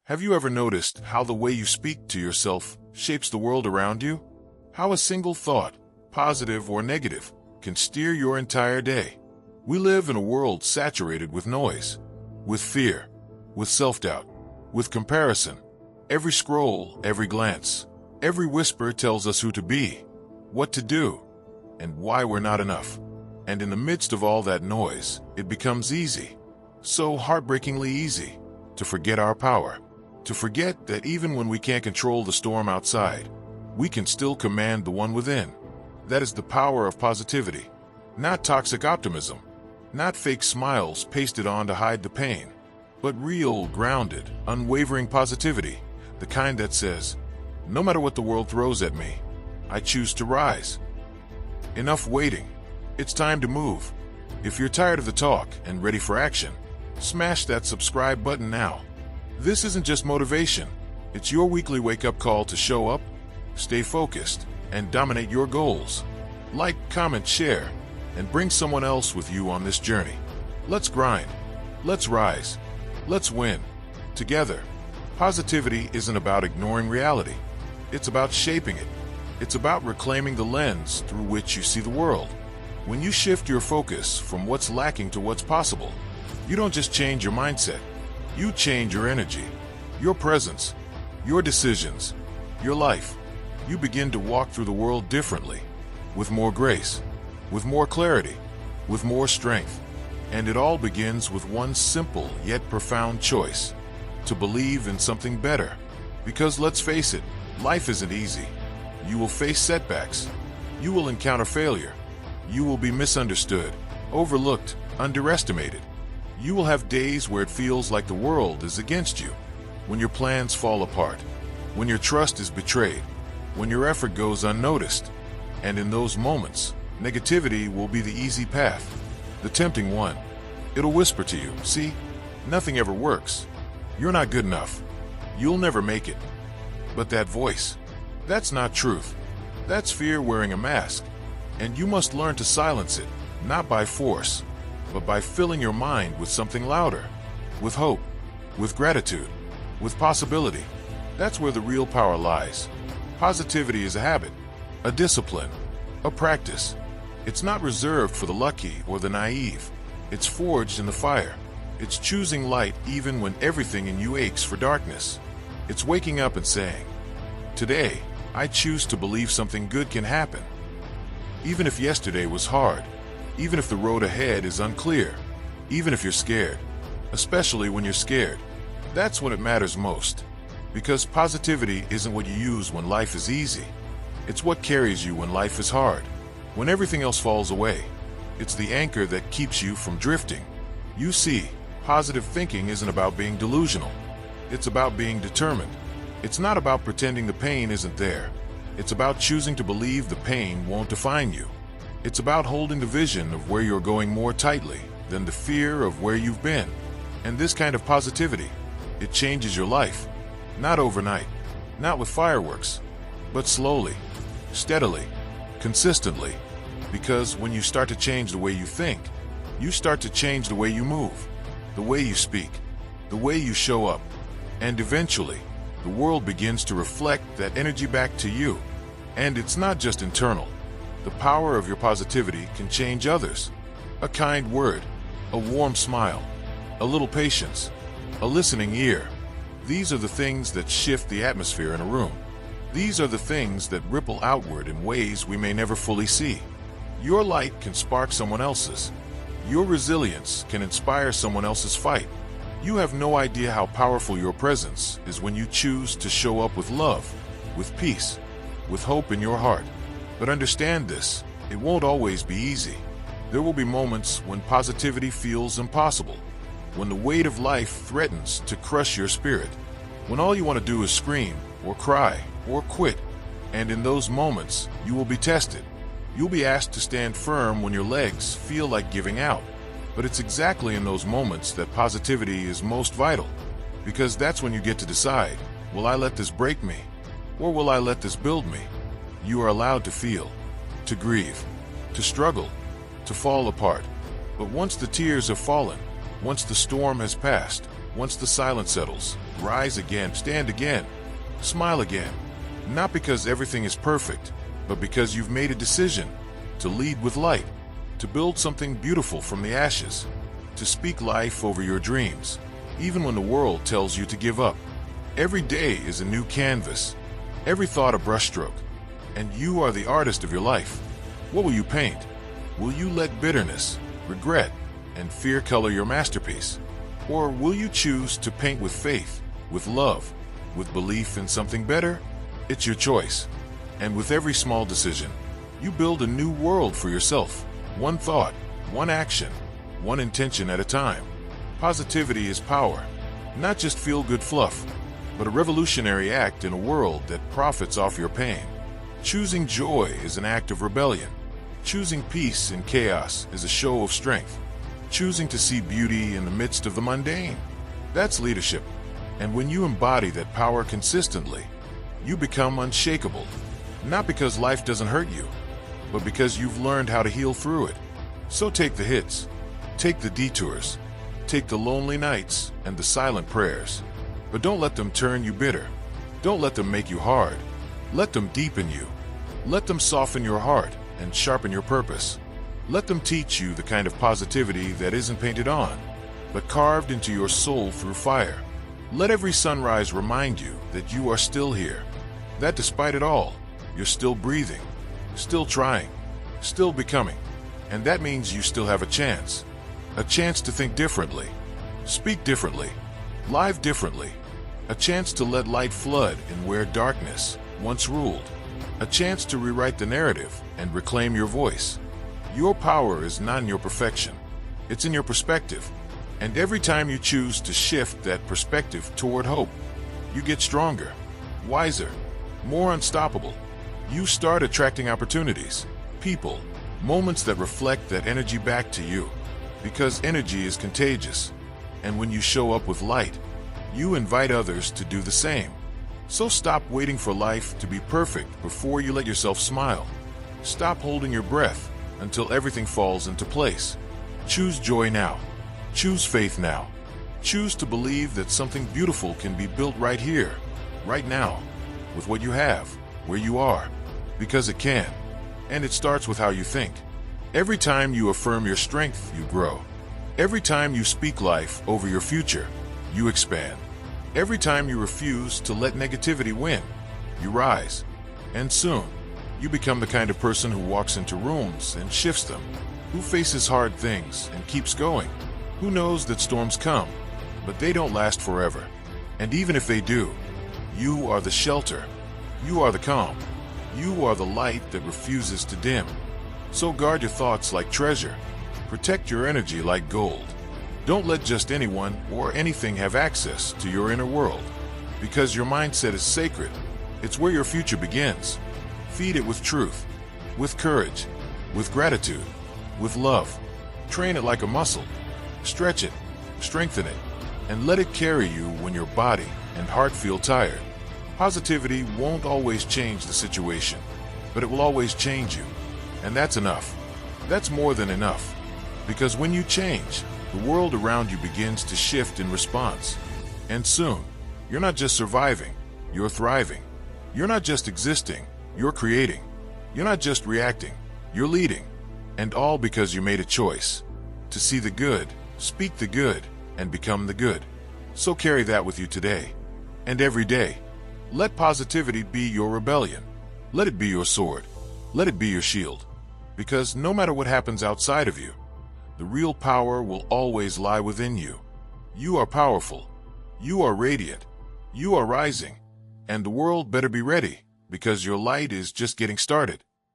Have you ever noticed how the way you speak to yourself shapes the world around you? How a single thought, positive or negative, can steer your entire day? We live in a world saturated with noise, with fear, with self-doubt, with comparison. Every scroll, every glance, every whisper tells us who to be, what to do, and why we're not enough. And in the midst of all that noise, it becomes easy, so heartbreakingly easy, to forget our power. To forget that even when we can't control the storm outside, we can still command the one within. That is the power of positivity. Not toxic optimism, not fake smiles pasted on to hide the pain, but real, grounded, unwavering positivity, the kind that says, no matter what the world throws at me, I choose to rise. Enough waiting. It's time to move. If you're tired of the talk and ready for action, smash that subscribe button now. This isn't just motivation. It's your weekly wake-up call to show up, stay focused, and dominate your goals. Like, comment, share, and bring someone else with you on this journey. Let's grind. Let's rise. Let's win. Together. Positivity isn't about ignoring reality. It's about shaping it. It's about reclaiming the lens through which you see the world. When you shift your focus from what's lacking to what's possible, you don't just change your mindset. You change your energy, your presence, your decisions, your life. You begin to walk through the world differently, with more grace, with more clarity, with more strength. And it all begins with one simple yet profound choice: to believe in something better. Because let's face it, life isn't easy. You will face setbacks. You will encounter failure. You will be misunderstood, overlooked, underestimated. You will have days where it feels like the world is against you, when your plans fall apart, when your trust is betrayed, when your effort goes unnoticed. And in those moments, negativity will be the easy path, the tempting one. It'll whisper to you, see, nothing ever works. You're not good enough. You'll never make it. But that voice, that's not truth. That's fear wearing a mask. And you must learn to silence it, not by force, but by filling your mind with something louder, with hope, with gratitude, with possibility. That's where the real power lies. Positivity is a habit, a discipline, a practice. It's not reserved for the lucky or the naive. It's forged in the fire. It's choosing light even when everything in you aches for darkness. It's waking up and saying, today, I choose to believe something good can happen. Even if yesterday was hard, even if the road ahead is unclear, even if you're scared, especially when you're scared, that's when it matters most. Because positivity isn't what you use when life is easy. It's what carries you when life is hard, when everything else falls away. It's the anchor that keeps you from drifting. You see, positive thinking isn't about being delusional. It's about being determined. It's not about pretending the pain isn't there. It's about choosing to believe the pain won't define you. It's about holding the vision of where you're going more tightly than the fear of where you've been. And this kind of positivity, it changes your life. Not overnight, not with fireworks, but slowly, steadily, consistently. Because when you start to change the way you think, you start to change the way you move, the way you speak, the way you show up. And eventually, the world begins to reflect that energy back to you. And it's not just internal. The power of your positivity can change others. A kind word, a warm smile, a little patience, a listening ear. These are the things that shift the atmosphere in a room. These are the things that ripple outward in ways we may never fully see. Your light can spark someone else's. Your resilience can inspire someone else's fight. You have no idea how powerful your presence is when you choose to show up with love, with peace, with hope in your heart. But understand this, it won't always be easy. There will be moments when positivity feels impossible, when the weight of life threatens to crush your spirit, when all you want to do is scream, or cry, or quit. And in those moments, you will be tested. You'll be asked to stand firm when your legs feel like giving out. But it's exactly in those moments that positivity is most vital. Because that's when you get to decide, will I let this break me? Or will I let this build me? You are allowed to feel, to grieve, to struggle, to fall apart. But once the tears have fallen, once the storm has passed, Once the silence settles, rise again, stand again, smile again. Not because everything is perfect, but because you've made a decision to lead with light, to build something beautiful from the ashes, to speak life over your dreams, even when the world tells you to give up. Every day is a new canvas, every thought a brushstroke, and you are the artist of your life. What will you paint? Will you let bitterness, regret, and fear color your masterpiece? Or will you choose to paint with faith, with love, with belief in something better? It's your choice. And with every small decision, you build a new world for yourself. One thought, one action, one intention at a time. Positivity is power, not just feel-good fluff, but a revolutionary act in a world that profits off your pain. Choosing joy is an act of rebellion. Choosing peace in chaos is a show of strength. Choosing to see beauty in the midst of the mundane, that's leadership. And when you embody that power consistently, you become unshakable. Not because life doesn't hurt you, but because you've learned how to heal through it. So take the hits, take the detours, take the lonely nights and the silent prayers. But don't let them turn you bitter. Don't let them make you hard. Let them deepen you. Let them soften your heart and sharpen your purpose. Let them teach you the kind of positivity that isn't painted on, but carved into your soul through fire. Let every sunrise remind you that you are still here, that despite it all, you're still breathing, still trying, still becoming. And that means you still have a chance to think differently, speak differently, live differently, a chance to let light flood in where darkness once ruled, a chance to rewrite the narrative and reclaim your voice. Your power is not in your perfection, it's in your perspective. And every time you choose to shift that perspective toward hope, you get stronger, wiser, more unstoppable. You start attracting opportunities, people, moments that reflect that energy back to you. Because energy is contagious. And when you show up with light, you invite others to do the same. So stop waiting for life to be perfect before you let yourself smile. Stop holding your breath until everything falls into place. Choose joy now. Choose faith now. Choose to believe that something beautiful can be built right here, right now, with what you have, where you are, because it can. And it starts with how you think. Every time you affirm your strength, you grow. Every time you speak life over your future, you expand. Every time you refuse to let negativity win, you rise. And soon, you become the kind of person who walks into rooms and shifts them, who faces hard things and keeps going, who knows that storms come, but they don't last forever. And even if they do, you are the shelter, you are the calm, you are the light that refuses to dim. So guard your thoughts like treasure, protect your energy like gold. Don't let just anyone or anything have access to your inner world, because your mindset is sacred. It's where your future begins. Feed it with truth, with courage, with gratitude, with love. Train it like a muscle. Stretch it, strengthen it, and let it carry you when your body and heart feel tired. Positivity won't always change the situation, but it will always change you. And that's enough. That's more than enough. Because when you change, the world around you begins to shift in response. And soon, you're not just surviving, you're thriving. You're not just existing, you're creating. You're not just reacting, you're leading. And all because you made a choice to see the good, speak the good, and become the good. So carry that with you today and every day. Let positivity be your rebellion. Let it be your sword. Let it be your shield. Because no matter what happens outside of you, the real power will always lie within you. You are powerful. You are radiant. You are rising. And the world better be ready, because your light is just getting started.